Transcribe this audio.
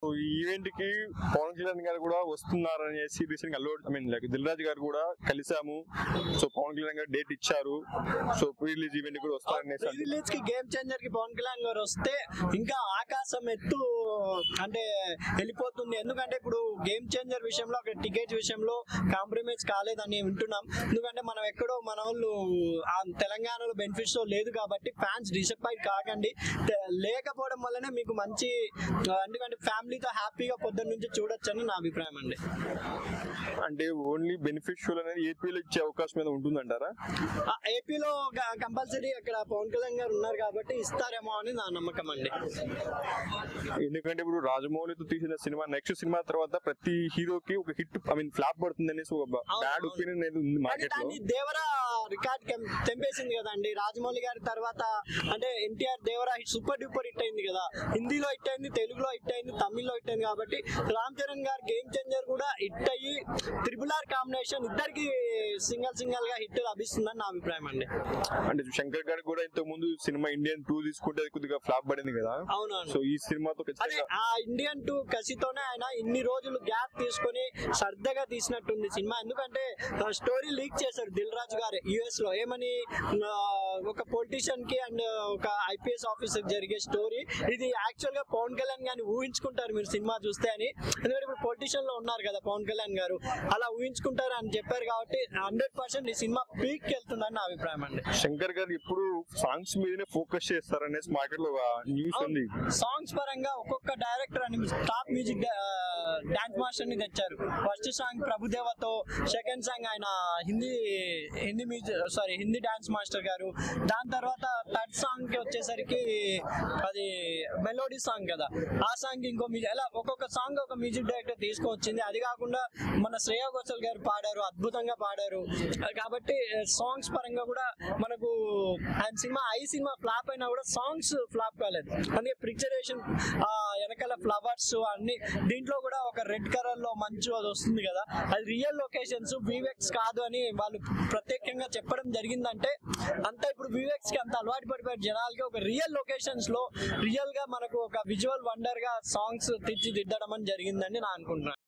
ఈ ఈవెంట్ కి పవన్ కళ్యాణ్ గారు కూడా వస్తున్నారు అనేసి రీసెంట్ గా దిల్ రాజు గారు కూడా కలిసాము. సో పవన్ కళ్యాణ్ గారు డేట్ ఇచ్చారు. సో ప్రీ రిలీజ్ ఈవెంట్ కూడా వస్తారనేసి రిలీజ్ కి గేమ్ చేంజర్ కి పవన్ కళ్యాణ్ గారు వస్తే ఇంకా ఆకాశం ఎత్తు అంటే వెళ్ళిపోతుంది. ఎందుకంటే ఇప్పుడు గేమ్ చేంజర్ విషయంలో అక్కడ టికెట్ విషయంలో కాంప్రమైజ్ కాలేదని వింటున్నాం. ఎందుకంటే మనం ఎక్కడో మన వాళ్ళు తెలంగాణలో బెనిఫిట్స్ లేదు కాబట్టి ఫ్యాన్స్ డిసప్పాయింట్ కాకండి. లేకపోవడం వల్లనే మీకు మంచి ఎందుకంటే ఫ్యామిలీతో హ్యాపీగా పొద్దున్న నుంచి చూడొచ్చని నా అభిప్రాయం అండి. అంటే ఓన్లీ బెనిఫిషియల్ అనేది ఏపీలో ఇచ్చే అవకాశం మీద ఉంటుందంటారా? ఏపీలో కంపల్సరీ అక్కడ పవన్ కళ్యాణ్ గారు ఉన్నారు కాబట్టి ఇస్తారేమో అని నా నమ్మకం అండి. ఎందుకంటే ఇప్పుడు రాజమౌళితో తీసిన సినిమా నెక్స్ట్ సినిమా తర్వాత ప్రతి హీరోకి ఒక హిట్ ఫ్లాప్ పడుతుంది అనేసి ఒక బ్యాడ్ ఒపీనియన్ అనేది ఉంది మార్కెట్ లో. దేవరా రికార్డ్ తెంపేసింది కదండి. రాజమౌళి గారి తర్వాత అంటే NTR Devara super duper hit అయింది కదా. హిందీలో హిట్ అయింది, తెలుగులో హిట్ అయింది, తమిళ్లో హిట్ అయింది. కాబట్టి రామ్ చరణ్ గారు గేమ్ చేంజర్ కూడా హిట్ అయ్యి RRR కాంబినేషన్ ఇద్దరికి సింగల్ గా హిట్ లభిస్తుందని నా అభిప్రాయం అండి. అంటే శంకర్ గారు కూడా ఇంతకు ముందు సినిమా ఇండియన్ 2 తీసుకుంటే కొద్దిగా ఫ్లాప్ పడింది కదా. అవునవును. సో ఈ సినిమాతో ఆ ఇండియన్ 2 కసితోనే ఆయన ఇన్ని రోజులు గ్యాప్ తీసుకొని సర్దగా తీసినట్టుంది సినిమా. ఎందుకంటే స్టోరీ లీక్ చేశారు దిల్ రాజు గారు US లో. ఏమని ఒక పొలిటీషియన్ కి అండ్ ఒక IPS ఆఫీసర్ జరిగే స్టోరీ ఇది. యాక్చువల్ గా పవన్ కళ్యాణ్ గారిని ఊహించుకుంటారు మీరు సినిమా చూస్తే అని. ఎందుకంటే ఇప్పుడు పొలిటీషియన్ లో ఉన్నారు కదా పవన్ కళ్యాణ్ గారు, అలా ఊహించుకుంటారు అని చెప్పారు కాబట్టి 100% ఈ సినిమా పీక్ వెళ్తుందని నా అభిప్రాయం అండి. శంకర్ గారు ఇప్పుడు సాంగ్స్ మీదనే ఫోకస్ చేస్తారనేసి మార్కెట్ లో న్యూస్ ఉంది. సాంగ్స్ పరంగా ఒక్కొక్క డైరెక్టర్ అని టాప్ మ్యూజిక్ డాన్స్ మాస్టర్ ని తెచ్చారు. ఫస్ట్ సాంగ్ ప్రభుదేవతో, సెకండ్ సాంగ్ ఆయన హిందీ డాన్స్ మాస్టర్ గారు. దాని తర్వాత థర్డ్ సాంగ్ కి వచ్చేసరికి అది మెలోడీ సాంగ్ కదా, ఆ సాంగ్ ఇంకో మ్యూజిక్, అలా ఒక్కొక్క సాంగ్ ఒక మ్యూజిక్ డైరెక్టర్ తీసుకొచ్చింది. అది కాకుండా మన శ్రేయా ఘోషల్ గారు పాడారు, అద్భుతంగా పాడారు. కాబట్టి సాంగ్స్ పరంగా కూడా మనకు ఆయన సినిమా ఫ్లాప్ అయినా కూడా సాంగ్స్ ఫ్లాప్ కాలేదు. అందుకే పిక్చరేషన్ వెనకాల ఫ్లవర్స్ అన్ని దీంట్లో కూడా ఒక రెడ్ కలర్ లో మంచు అది వస్తుంది కదా, అది రియల్ లొకేషన్స్, VFX కాదు అని వాళ్ళు ప్రత్యేకంగా చెప్పడం జరిగిందంటే అంతా ఇప్పుడు VFX కి అంత అలవాటు పడిపోయారు జనాలకి. ఒక రియల్ లొకేషన్స్ లో రియల్ గా మనకు ఒక విజువల్ వండర్ గా సాంగ్స్ తీర్చిదిద్దడం అని జరిగిందని నా అనుకుంటున్నాను.